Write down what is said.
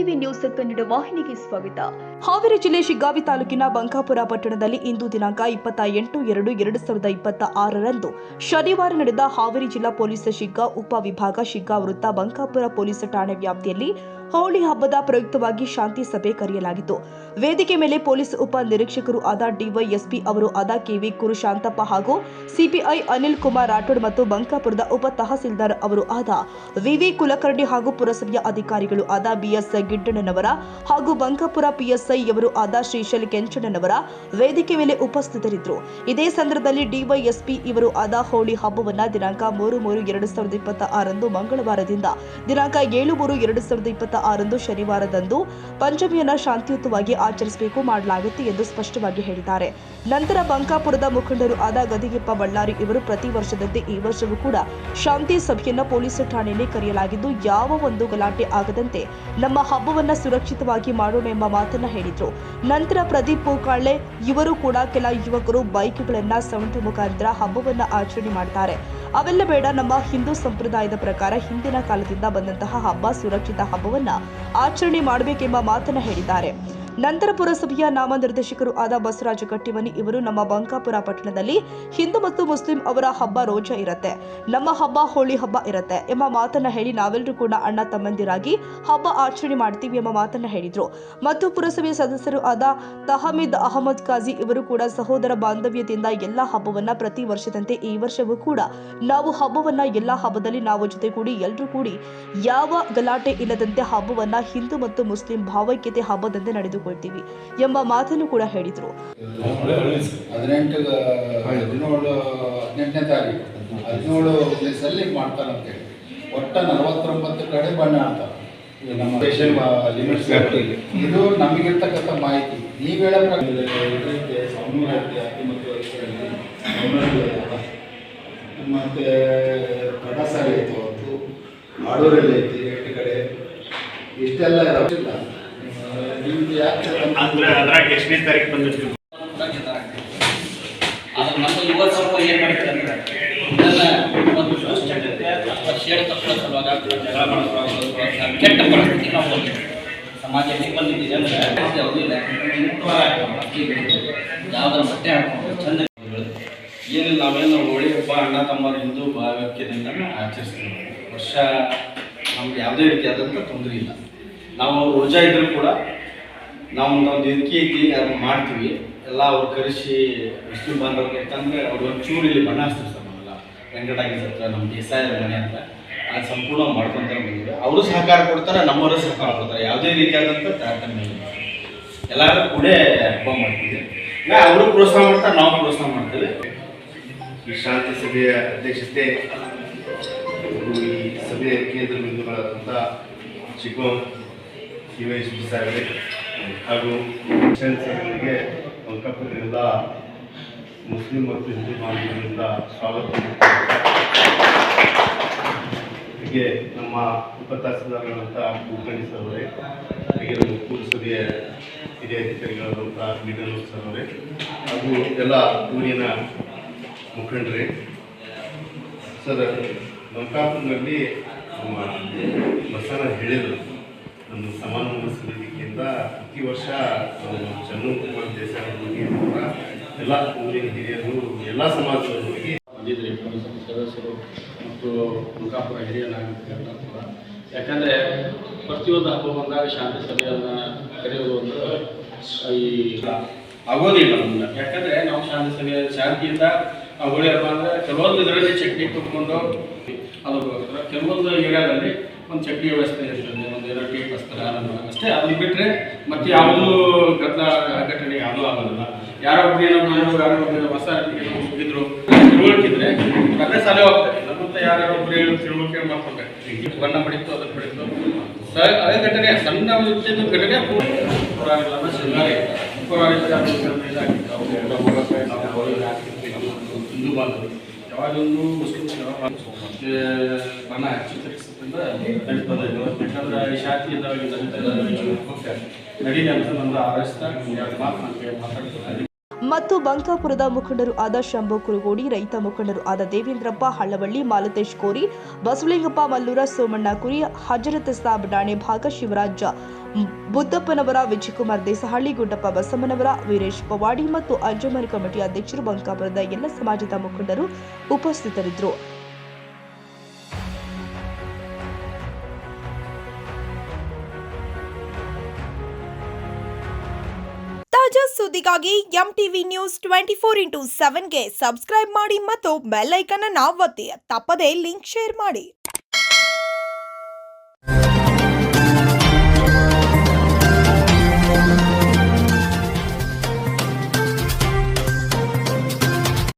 TV news Kannada ವಾಹಿನಿಗೆ ಸ್ವಾಗತ. ಹಾವೇರಿ ಜಿಲ್ಲೆ ಶಿಗ್ಗಾವಿ ತಾಲೂಕಿನ ಬಂಕಾಪುರ ಪಟ್ಟಣದಲ್ಲಿ ಇಂದು ದಿನಾಂಕ 28/2/2026 ಶನಿವಾರ ನಡೆದ ಹಾವೇರಿ ಜಿಲ್ಲಾ ಪೊಲೀಸ್ ಶಿಗ್ಗಾ ಉಪವಿಭಾಗ ಶಿಗ್ಗಾ ವೃತ್ತ ಬಂಕಾಪುರ ಪೊಲೀಸ್ ಠಾಣೆ ವ್ಯಾಪ್ತಿಯಲ್ಲಿ ಹೋಳಿ ಹಬ್ಬದ ಪ್ರಯುಕ್ತವಾಗಿ ಶಾಂತಿ ಸಭೆ ಕರೆಯಲಾಗಿತ್ತು. ವೇದಿಕೆ ಮೇಲೆ ಪೊಲೀಸ್ ಉಪ ನಿರೀಕ್ಷಕರು ಆದ ಡಿವೈಎಸ್ಪಿ ಅವರು ಆದ ಕೆವಿ ಕುರುಶಾಂತಪ್ಪ ಹಾಗೂ ಸಿಪಿಐ ಅನಿಲ್ ಕುಮಾರ್ ರಾಠೋಡ್ ಮತ್ತು ಬಂಕಾಪುರದ ಉಪ ತಹಸೀಲ್ದಾರ್ ಅವರು ಆದ ವಿವಿ ಕುಲಕರ್ಣಿ ಹಾಗೂ ಪುರಸಭೆಯ ಅಧಿಕಾರಿಗಳು ಆದ ಬಿಎಸ್ ಗಿಡ್ಡಣ್ಣನವರ ಹಾಗೂ ಬಂಕಾಪುರ ಪಿಎಸ್ಐ ವರು ಆದ ಶ್ರೀಶೈಲ್ ಕೆಂಚಣ್ಣನವರ ವೇದಿಕೆ ಮೇಲೆ ಉಪಸ್ಥಿತರಿದ್ದರು. ಇದೇ ಸಂದರ್ಭದಲ್ಲಿ ಡಿವೈಎಸ್ಪಿ ಇವರು ಆದ ಹೋಳಿ ಹಬ್ಬವನ್ನ ದಿನಾಂಕ 3/3/2026 ಮಂಗಳವಾರದಿಂದ ದಿನಾಂಕ 7/3/2026 ಶನಿವಾರದಂದು ಪಂಚಮಿಯನ್ನ ಶಾಂತಿಯುತವಾಗಿ ಆಚರಿಸಬೇಕು ಮಾಡಲಾಗುತ್ತೆ ಎಂದು ಸ್ಪಷ್ಟವಾಗಿ ಹೇಳಿದ್ದಾರೆ. ನಂತರ ಬಂಕಾಪುರದ ಮುಖಂಡರು ಆದ ಗದಿಗೆಪ್ಪ ಬಳ್ಳಾರಿ ಇವರು ಪ್ರತಿ ವರ್ಷದಂತೆ ಈ ವರ್ಷವೂ ಕೂಡ ಶಾಂತಿ ಸಭೆಯನ್ನ ಪೊಲೀಸ್ ಠಾಣೆಯಲ್ಲಿ ಕರೆಯಲಾಗಿದ್ದು ಯಾವ ಒಂದು ಗಲಾಟೆ ಆಗದಂತೆ ನಮ್ಮ ಹಬ್ಬವನ್ನ ಸುರಕ್ಷಿತವಾಗಿ ಮಾಡೋಣ ಎಂಬ ಮಾತನ್ನ ಹೇಳಿದ್ರು. ನಂತರ ಪ್ರದೀಪ್ ಪೂಕಾಳೆ ಇವರು ಕೂಡ ಕೆಲ ಯುವಕರು ಬೈಕ್ಗಳನ್ನ ಸೌಂಡ್ ಮುಖಾಂತರ ಹಬ್ಬವನ್ನ ಆಚರಣೆ ಮಾಡ್ತಾರೆ. ಅವೆಲ್ಲ ಬೇಡ, ನಮ್ಮ ಹಿಂದೂ ಸಂಪ್ರದಾಯದ ಪ್ರಕಾರ ಹಿಂದಿನ ಕಾಲದಿಂದ ಬಂದಂತಹ ಹಬ್ಬ ಸುರಕ್ಷಿತ ಹಬ್ಬವನ್ನ ಆಚರಣೆ ಮಾಡಬೇಕೆಂಬ ಮಾತನ್ನ ಹೇಳಿದ್ದಾರೆ. ನಂತರ ಪುರಸಭೆಯ ನಾಮನಿರ್ದೇಶಕರು ಆದ ಬಸವರಾಜ ಕಟ್ಟಿಮನಿ ಇವರು ನಮ್ಮ ಬಂಕಾಪುರ ಪಟ್ಟಣದಲ್ಲಿ ಹಿಂದೂ ಮತ್ತು ಮುಸ್ಲಿಂ ಅವರ ಹಬ್ಬ ರೋಜಾ ಇರುತ್ತೆ, ನಮ್ಮ ಹಬ್ಬ ಹೋಳಿ ಹಬ್ಬ ಇರುತ್ತೆ ಎಂಬ ಮಾತನ್ನ ಹೇಳಿ ನಾವೆಲ್ಲರೂ ಕೂಡ ಅಣ್ಣ ತಮ್ಮಂದಿರಾಗಿ ಹಬ್ಬ ಆಚರಣೆ ಮಾಡ್ತೀವಿ ಎಂಬ ಮಾತನ್ನ ಹೇಳಿದ್ರು. ಮತ್ತು ಪುರಸಭೆಯ ಸದಸ್ಯರು ಆದ ತಹಮೀದ್ ಅಹಮದ್ ಖಾಜಿ ಇವರು ಕೂಡ ಸಹೋದರ ಬಾಂಧವ್ಯದಿಂದ ಎಲ್ಲಾ ಹಬ್ಬವನ್ನ ಪ್ರತಿ ವರ್ಷದಂತೆ ಈ ವರ್ಷವೂ ಕೂಡ ನಾವು ಹಬ್ಬವನ್ನ ಎಲ್ಲಾ ಹಬ್ಬದಲ್ಲಿ ನಾವು ಜೊತೆಗೂಡಿ ಎಲ್ಲರೂ ಕೂಡಿ ಯಾವ ಗಲಾಟೆ ಇಲ್ಲದಂತೆ ಹಬ್ಬವನ್ನ ಹಿಂದೂ ಮತ್ತು ಮುಸ್ಲಿಂ ಭಾವೈಕ್ಯತೆ ಹಬ್ಬದಂತೆ ನಡೆದುಕೊಳ್ತೀವಿ ಎಂಬ ಮಾತನ್ನು ಕೂಡ ಹೇಳಿದರು. 18ನೇ ತಾರೀಕು 17 ಪ್ಲೇಸಲ್ಲಿ ಮಾಡ್ತಾರಂತೆ. ಒಟ್ಟ 49 ಕಡೆ ಬಣ್ಣ ಆಡ್ತಾರೆ. ನಮ್ಮ ಸ್ಪೆಷಲ್ ಲಿಮಿಟ್ಸ್ ಇದು ನಮಗಿರ್ತಕ್ಕಂಥ ಮಾಹಿತಿ. ನೀವು ಹೇಳೋ ಮತ್ತೆ ಕಡಸಾರಿ ಐತಿ, ಅವತ್ತು ಮಾಡೂರಲ್ಲಿ ಐತಿ, 8 ಕಡೆ ಇಷ್ಟೆಲ್ಲ ಇರೋದಿಲ್ಲ. ನಿಮ್ಗೆ ಯಾಕೆ ಅದ್ರಾಗ ಎಷ್ಟನೇ ತಾರೀಕು ಬಂದಿರ್ತೀವಿ ಆದ್ರೆ ನಮ್ಮ ಯುವ ಸಮೂಹ ಏನು ಮಾಡ್ತಾರೆ ಅಂದ್ರೆ ಇದನ್ನ ಒಂದು ಶೇಡ್ ತಪ್ಪಲ ಸಲುವಾಗಿ ಜಗಳ ಮಾಡೋದು ಕೆಟ್ಟ ಪರಿಸ್ಥಿತಿ ನಾವು ಬಂದಿದ್ದೀವಿ, ಸಮಾಜಕ್ಕೆ ಬಂದಿದ್ದೀವಿ ಅಂದ್ರೆ ಯಾವುದಿಲ್ಲ. ಯಾವ್ದಾರ ಬಟ್ಟೆ ಹಾಕೊಂಡು ಚಂದ ಏನಿಲ್ಲ, ನಾವೇನು ಹೋಳಿ ಹಬ್ಬ ಅಣ್ಣ ತಮ್ಮರು ಹಿಂದೂ ಭಾವೈಕ್ಯದಿಂದ ಆಚರಿಸ್ತೀವಿ. ವರ್ಷ ನಮ್ಗೆ ಯಾವುದೇ ರೀತಿಯಾದಂಥ ತೊಂದರೆ ಇಲ್ಲ. ನಾವು ರೋಜಾ ಇದ್ರೂ ಕೂಡ ನಾವು ಒಂದು ಇದಕ್ಕೆ ಐತಿ ಅದನ್ನು ಮಾಡ್ತೀವಿ. ಎಲ್ಲ ಅವ್ರು ಕರೆಸಿ ಮುಸ್ಲಿಂ ಬಾಂಧವ್ರಿಗೆ ಯಾಕಂದರೆ ಅವ್ರು ಒಂಚೂರು ಇಲ್ಲಿ ಬಣ್ಣ ಹಚ್ತಾರೆ ಸರ್. ನಾವೆಲ್ಲ ವೆಂಕಟಾಗಿ ಹತ್ರ ನಮ್ಮ ದೇಸಾಯರ ಮನೆ ಅಂತ ಅದು ಸಂಪೂರ್ಣ ಮಾಡ್ಕೊತಾರೆ ಬಂದಿದೆ. ಅವರು ಸಹಕಾರ ಕೊಡ್ತಾರೆ, ನಮ್ಮವರು ಸಹಕಾರ ಕೊಡ್ತಾರೆ. ಯಾವುದೇ ರೀತಿಯಾದಂಥ ತಾರತಮ್ಯ ಇಲ್ಲ, ಎಲ್ಲರೂ ಕೂಡ ಹಬ್ಬ ಮಾಡ್ತೀವಿ. ಅವರು ಪ್ರೋತ್ಸಾಹ ಮಾಡ್ತಾರೆ, ನಾವು ಪ್ರೋತ್ಸಾಹ ಮಾಡ್ತೇವೆ. ಈ ಶಾಂತಿ ಸಭೆಯ ಅಧ್ಯಕ್ಷತೆ ಈ ಸಭೆಯ ಕೇಂದ್ರ ಬಿಂದುಗಳಾದಂಥ ಚಿಕ್ಕೋನ್ ಡಿವೈಎಸ್ಪಿ ಸಾಹೇಬರೇ ಹಾಗೂ ಸಭೆಗಳಿಗೆ ಬಂಕಾಪುರದಿಂದ ಮುಸ್ಲಿಂ ಮತ್ತು ಹಿಂದೂ ಬಾಂಧವರಿಂದ ಸ್ವಾಗತ. ಹೀಗೆ ನಮ್ಮ ಉಪ ತಹಸೀಲ್ದಾರ್ಗಳಂಥ ಕುಲಕರ್ಣಿ ಸರ್ ಅವರೇ, ಹಾಗೆ ನಮ್ಮ ಪುರಸಭೆಯ ಹಿರಿಯ ಅಧಿಕಾರಿಗಳಾದಂಥ ಗಿಡ್ಡಣ್ಣನವರ ಸರ್ ಅವರೇ ಹಾಗೂ ಎಲ್ಲ ಊರಿನ ಮುಖಂಡರೇ. ಸರ್, ಬಂಕಾಪುರದಲ್ಲಿ ನಮ್ಮ ಬಸವನ ಹೇಳಿದರು, ನಮ್ಮ ಸಮಾನ ಮನಸ್ಸಿನಿಂದ ಪ್ರತಿ ವರ್ಷ ಚನ್ನಕುಮಾರ್ ದೇಸಾಯಿ ಹೋಗಿ ಎಲ್ಲ ಊರಿನ ಹಿರಿಯರು ಎಲ್ಲ ಸಮಾಜದವರು ಹೋಗಿ ಬಂದಿದ್ರಿ. ಪುರಸಭೆ ಸದಸ್ಯರು ಮತ್ತು ಬಂಕಾಪುರ ಹಿರಿಯ ನಾಗರಿಕರೆಲ್ಲ ಕೂಡ. ಯಾಕಂದರೆ ಪ್ರತಿಯೊಂದು ಹಬ್ಬ ಬಂದಾಗ ಶಾಂತಿ ಸಭೆಯನ್ನು ಕರೆಯೋದು ಅಂದ್ರೆ ಈ ಆಗೋದಿಲ್ಲ ನಮ್ಮನ್ನ. ಯಾಕಂದರೆ ನಾವು ಶಾಂತಿಯಿಂದ ಹೋಳಿ ಹಬ್ಬ ಅಂದರೆ ಕೆಲವೊಂದು ಇದರಲ್ಲಿ ಚಟ್ನಿ ಕುಟ್ಕೊಂಡು ಅದು ಕೆಲವೊಂದು ಏರಿಯಾದಲ್ಲಿ ಒಂದು ಚಟ್ನಿ ವ್ಯವಸ್ಥೆ ಇರ್ತದೆ, ಒಂದು ಏನೋ ಟೀ ಹಚ್ತಾರೆ ಅಷ್ಟೇ. ಅದನ್ನು ಬಿಟ್ಟರೆ ಮತ್ತು ಯಾವುದೂ ಗದ್ದಲ ಘಟನೆ ಯಾವುದೂ ಆಗೋದಿಲ್ಲ. ಯಾರೊಬ್ಬರು ಏನೋ ಯಾರೊಬ್ಬರು ಹೊಸ ಹೋಗಿದ್ರು ತಿಳುವಳಿಕಿದ್ರೆ ಅಲ್ಲೇ ಸಾಲೆ ಹೋಗ್ತಾರೆ. ನಮ್ಮಂತ ಯಾರೊಬ್ಬರು ಹೇಳಿ ತಿಳುವಳಿಕೆ ಮಾಡ್ಕೊಂಡ್ರೆ ಬಣ್ಣ ಪಡಿತು ಅದನ್ನು ಪಡಿತು ಅದೇ ಘಟನೆ ಸಣ್ಣ ಘಟನೆ ಪುರಾಣಿಲ್ಲ ಶೃಂಗಾರಿ ಹಿಂದೂ ಬಾಂಧವರು ಯಾವಾಗಲೂ ಮುಸ್ಲಿಮ್ಸ್ ಬಣ್ಣ ಹಚ್ಚಿದ್ರಿಂದ ನಡೀತದೆ. ಯಾಕಂದ್ರೆ ಈ ಶಾಂತಿಯುತವಾಗಿ ನಡೀಲಿ ಅಂತ ನಂದು ಆರೈಸ್ತಾ ಎರಡು ಮಾತು ನನಗೆ ಮಾತಾಡ್ತಾರೆ. ಮತ್ತು ಬಂಕಾಪುರದ ಮುಖಂಡರು ಆದ ಶಂಭು ಕುರುಗೋಡಿ, ರೈತ ಮುಖಂಡರು ಆದ ದೇವೇಂದ್ರಪ್ಪ ಹಳ್ಳವಳ್ಳಿ, ಮಾಲತೇಶ್ ಕೋರಿ, ಬಸವಲಿಂಗಪ್ಪ ಮಲ್ಲೂರ, ಸೋಮಣ್ಣ ಕುರಿ, ಹಜರತ್ ಸಾಬ್ ಡಾಣೆ ಭಾಗ, ಶಿವರಾಜ ಬುದ್ದಪ್ಪನವರ, ವಿಜಯಕುಮಾರ್ ದೇಸಹಳ್ಳಿ, ಗುಡ್ಡಪ್ಪ ಬಸಮ್ಮನವರ, ವೀರೇಶ್ ಪವಾಡಿ ಮತ್ತು ಅಂಜುಮನ್ ಕಮಿಟಿ ಅಧ್ಯಕ್ಷರು, ಬಂಕಾಪುರದ ಎಲ್ಲ ಸಮಾಜದ ಮುಖಂಡರು ಉಪಸ್ಥಿತರಿದ್ದರು. ತಾಜಾ ಸುದ್ದಿಗಾಗಿ MTV ನ್ಯೂಸ್ 24/7ಗೆ ಸಬ್ಸ್ಕ್ರೈಬ್ ಮಾಡಿ ಮತ್ತು ಬೆಲ್ ಐಕಾನ್ ಅನ್ನು ಒತ್ತಿ. ತಪ್ಪದೇ ಲಿಂಕ್ ಶೇರ್ ಮಾಡಿ.